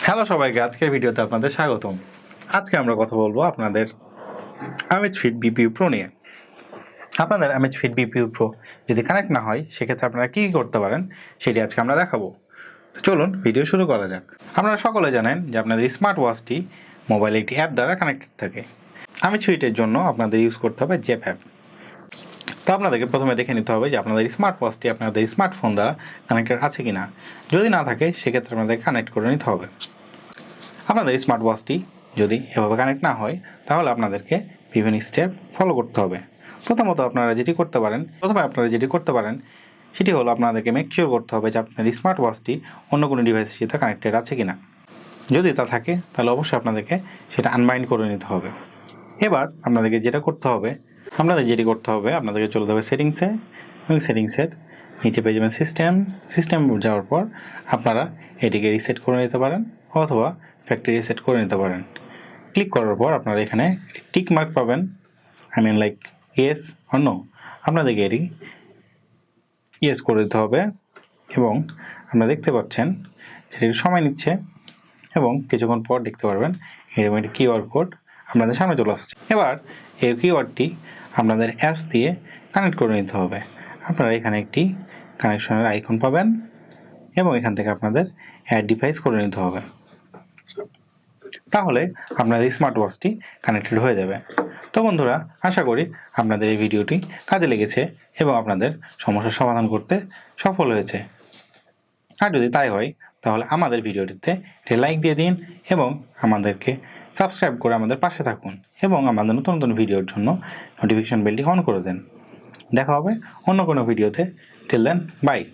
Hello সবাইকে, আজকের ভিডিওতে আপনাদের স্বাগতম। আজকে আমরা কথা বলবো আপনাদের Amazfit বিপিইউ প্রো নিয়ে। আপনাদের Amazfit বিপিইউ প্রো যদি কানেক্ট না হয় সেক্ষেত্রে আপনারা কী করতে পারেন সেটি আজকে আমরা দেখাবো। তো চলুন ভিডিও শুরু করা যাক। আপনারা সকলে জানেন যে আপনাদের স্মার্ট ওয়াচটি মোবাইলে একটি অ্যাপ দ্বারা কানেক্টেড থাকে। Amazfit-এর জন্য আপনাদের ইউজ করতে হবে জেপ অ্যাপ। তো আপনাদেরকে প্রথমে দেখে নিতে হবে যে আপনাদের স্মার্ট ওয়াচটি আপনাদের স্মার্টফোন দ্বারা কানেক্টেড আছে কিনা। যদি না থাকে সেক্ষেত্রে আপনাদের কানেক্ট করে নিতে হবে। আপনাদের স্মার্ট ওয়াচটি যদি এভাবে কানেক্ট না হয় তাহলে আপনাদেরকে বিভিন্ন স্টেপ ফলো করতে হবে। প্রথমে আপনারা যেটি করতে পারেন সেটি হলো আপনাদেরকে মেক শিওর করতে হবে যে আপনার স্মার্ট ওয়াচটি অন্য কোনো ডিভাইসের সাথে কানেক্টেড আছে কিনা। যদি তা থাকে তাহলে অবশ্যই আপনাদেরকে সেটা আনবাইন্ড করে নিতে হবে। এবার আপনাদেরকে যেটি করতে হবে আপনাদেরকে চলে যাবে সেটিংসে, এবং সেটিংসের নিচে পেয়ে যাবেন সিস্টেম যাওয়ার পর আপনারা এটিকে রিসেট করে নিতে পারেন অথবা ফ্যাক্টরি রিসেট করে নিতে পারেন। ক্লিক করার পর আপনারা এখানে টিক মার্ক পাবেন, লাইক ইয়েস অর নো। আপনাদেরকে এটি ইয়েস করে দিতে হবে এবং আপনারা দেখতে পাচ্ছেন যে এটি সময় নিচ্ছে এবং কিছুক্ষণ পর দেখতে পারবেন এরকম একটি কিউআর কোড আপনাদের সামনে চলে আসছে। এবার এই কিউআরটি আপনাদের অ্যাপস দিয়ে কানেক্ট করে নিতে হবে। আপনারা এখানে একটি কানেকশনের আইকন পাবেন এবং এখান থেকে আপনাদের অ্যাড ডিভাইস করে নিতে হবে। তাহলে আপনাদের স্মার্ট ওয়াচটি কানেক্টেড হয়ে যাবে। তো বন্ধুরা, আশা করি আপনাদের এই ভিডিওটি কাজে লেগেছে এবং আপনাদের সমস্যার সমাধান করতে সফল হয়েছে। আর যদি তাই হয় তাহলে আমাদের ভিডিওটিতে একটি লাইক দিয়ে দিন এবং আমাদেরকে সাবস্ক্রাইব করে আমাদের পাশে থাকুন এবং আমাদের নতুন নতুন ভিডিওর জন্য নোটিফিকেশন বেলটি অন করে দেন। দেখা হবে অন্য কোনো ভিডিওতে। Till then, by.